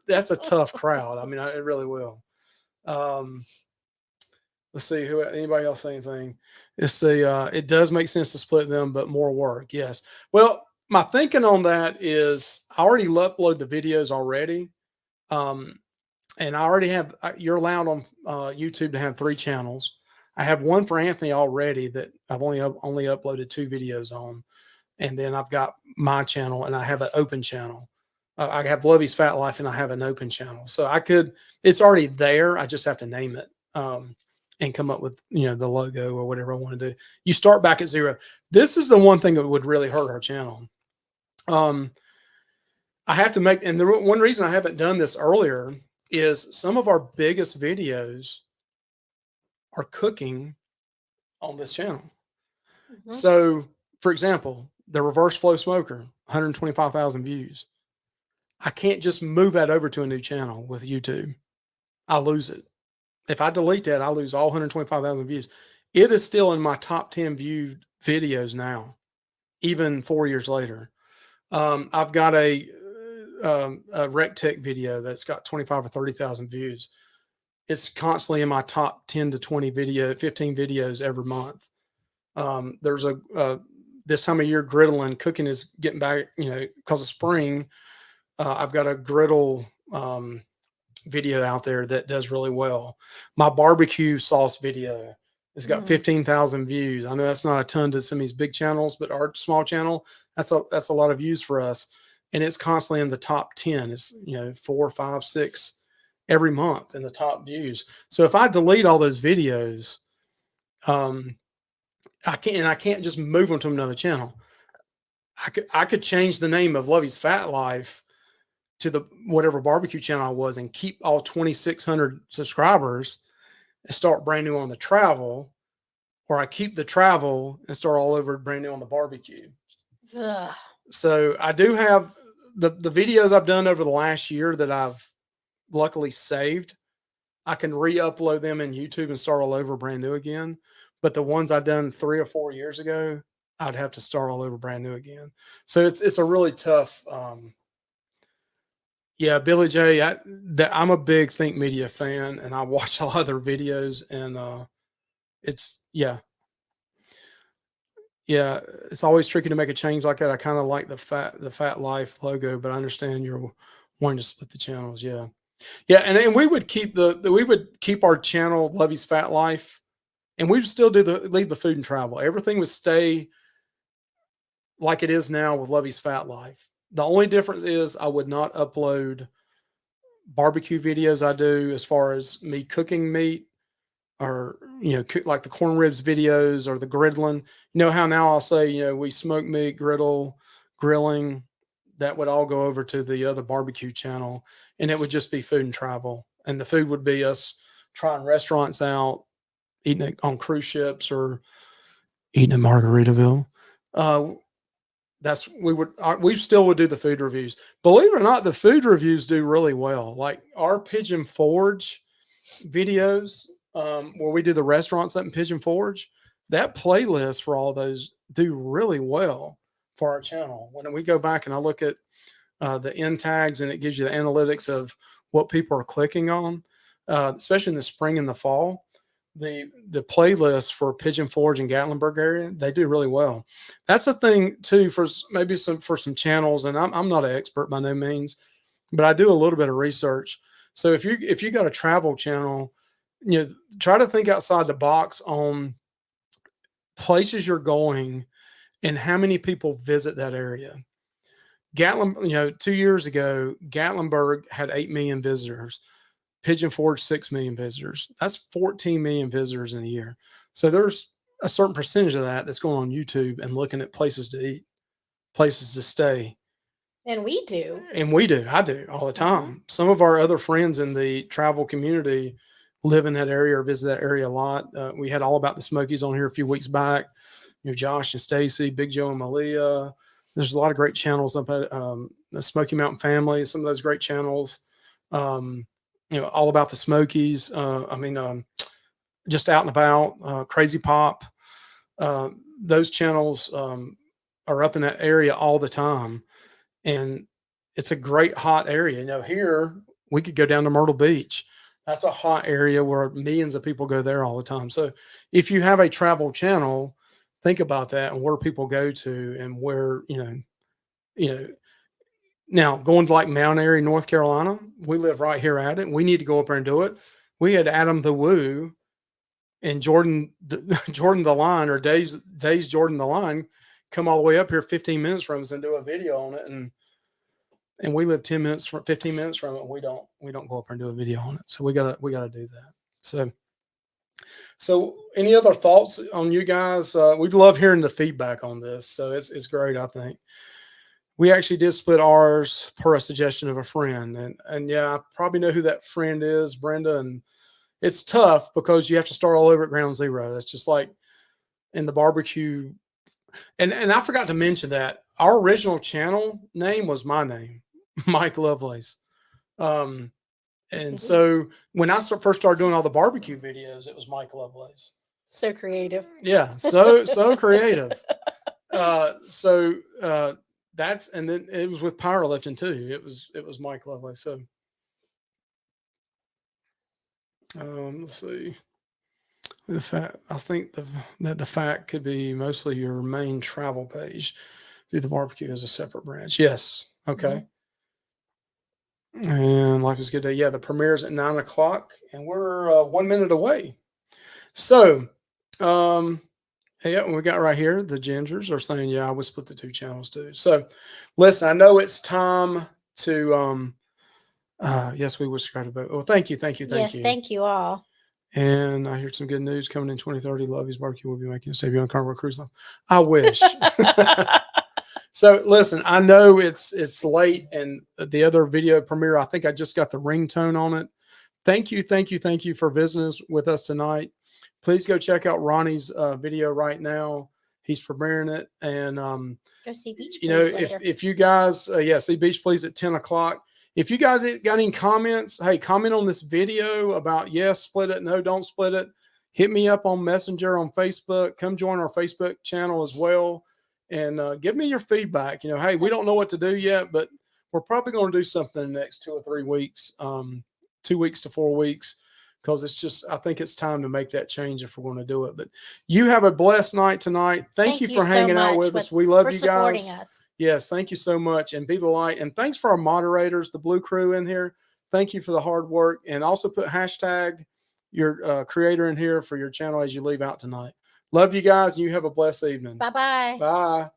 That's a tough crowd. I mean, it really will. Let's see anybody else say anything. It does make sense to split them, but more work. Yes. Well, my thinking on that is I already upload the videos already. And I already have, you're allowed on YouTube to have 3 channels. I have one for Anthony already that I've only uploaded 2 videos on. And then I've got my channel and I have an open channel. I have Lovy's Fat Life and I have an open channel. So it's already there. I just have to name it and come up with, the logo or whatever I want to do. You start back at zero. This is the one thing that would really hurt our channel. I have to make, and the one reason I haven't done this earlier is some of our biggest videos are cooking on this channel. Mm-hmm. So, for example, the reverse flow smoker, 125,000 views. I can't just move that over to a new channel with YouTube. I lose it. If I delete that, I lose all 125,000 views. It is still in my top 10 viewed videos now, even 4 years later. I've got a rec tech video that's got 25 or 30,000 views. It's constantly in my top 10 to 15 videos every month. There's this time of year, griddling cooking is getting back, because of spring. I've got a griddle video out there that does really well. My barbecue sauce video has got 15,000 views. I know that's not a ton to some of these big channels, but our small channel, that's a lot of views for us. And it's constantly in the top 10. It's 4, 5, 6 every month in the top views. So if I delete all those videos, I can't just move them to another channel. I could change the name of Lovy's Fat Life to the whatever barbecue channel I was and keep all 2,600 subscribers and start brand new on the travel, or I keep the travel and start all over brand new on the barbecue. Ugh. So I do have the videos I've done over the last year that I've luckily saved. I can re-upload them in YouTube and start all over brand new again. But the ones I've done 3 or 4 years ago, I'd have to start all over brand new again. So it's a really tough. Billy J, I'm a big Think Media fan, and I watch a lot of their videos, and it's always tricky to make a change like that. I kind of like the Fat Life logo, but I understand you're wanting to split the channels. Yeah, and we would keep our channel Lovy's Fat Life, and we'd still leave the food and travel. Everything would stay like it is now with Lovy's Fat Life. The only difference is I would not upload barbecue videos I do as far as me cooking meat, or, like the corn ribs videos or the griddling. How now I'll say, we smoke meat, grilling, that would all go over to the other barbecue channel, and it would just be food and travel. And the food would be us trying restaurants out, eating it on cruise ships or eating in Margaritaville. We still would do the food reviews. Believe it or not, the food reviews do really well. Like our Pigeon Forge videos, where we do the restaurants up in Pigeon Forge, that playlist for all those do really well for our channel. When we go back and I look at the end tags, and it gives you the analytics of what people are clicking on, especially in the spring and the fall. The playlist for Pigeon Forge and Gatlinburg area, they do really well. That's a thing too for some channels, and I'm not an expert by no means, but I do a little bit of research. So if you got a travel channel, try to think outside the box on places you're going and how many people visit that area. Gatlin, 2 years ago, Gatlinburg had 8 million visitors. Pigeon Forge, 6 million visitors. That's 14 million visitors in a year. So there's a certain percentage of that that's going on YouTube and looking at places to eat, places to stay.
And we do.
I do all the time. Mm-hmm. Some of our other friends in the travel community live in that area or visit that area a lot. We had All About the Smokies on here a few weeks back. Josh and Stacy, Big Joe and Malia. There's a lot of great channels up at the Smoky Mountain Family. Some of those great channels. All About the Smokies. Just Out and About, Crazy Pop. Those channels are up in that area all the time. And it's a great hot area. Here we could go down to Myrtle Beach. That's a hot area where millions of people go there all the time. So if you have a travel channel, think about that and where people go to and where, now going to like Mount Airy, North Carolina, we live right here at it. We need to go up there and do it. We had Adam the Woo and Jordan the Line, or Days Jordan the Line, come all the way up here 15 minutes from us and do a video on it. And and we live 15 minutes from it. And we don't go up and do a video on it. So we gotta do that. So any other thoughts on you guys? We'd love hearing the feedback on this. So it's great. I think we actually did split ours per a suggestion of a friend, and yeah, I probably know who that friend is, Brenda. And it's tough because you have to start all over at ground zero. That's just like in the barbecue. And I forgot to mention that our original channel name was my name, Mike Lovelace. And so when I first started doing all the barbecue videos, it was Mike Lovelace.
So creative.
Yeah, so creative. That's, and then it was with powerlifting too. It was Mike Lovelace. So let's see. The fact, I think that the fact could be mostly your main travel page. Do the barbecue as a separate branch. Yes. Okay. And life is good day. Yeah, the premiere is at 9 o'clock, and we're 1 minute away. So, yeah, we got right here. The Gingers are saying, yeah, I would split the two channels too. So, listen, I know it's time to. Yes, we would subscribe to both. Well, thank you.
Yes, thank you all.
And I heard some good news coming in 2030. Luvy's Barbecue will be making a debut on Carnival Cruise Line. I wish. So listen, I know it's late, and the other video premiere, I think I just got the ringtone on it. Thank you for visiting with us tonight. Please go check out Ronnie's video right now. He's premiering it, and
go see Beach Please.
You know, if you guys, see Beach Please at 10 o'clock. If you guys got any comments, hey, comment on this video about yes, split it, no, don't split it. Hit me up on Messenger on Facebook. Come join our Facebook channel as well. And give me your feedback. You know, hey, we don't know what to do yet, but we're probably going to do something in the next 2 or 3 weeks, 2 weeks to 4 weeks, because it's just, I think it's time to make that change if we're going to do it. But you have a blessed night tonight. Thank you for hanging out with us. We love you guys.
Us.
Yes, thank you so much. And be the light. And thanks for our moderators, the Blue Crew in here. Thank you for the hard work. And also put hashtag your creator in here for your channel as you leave out tonight. Love you guys, and you have a blessed evening.
Bye-bye.
Bye.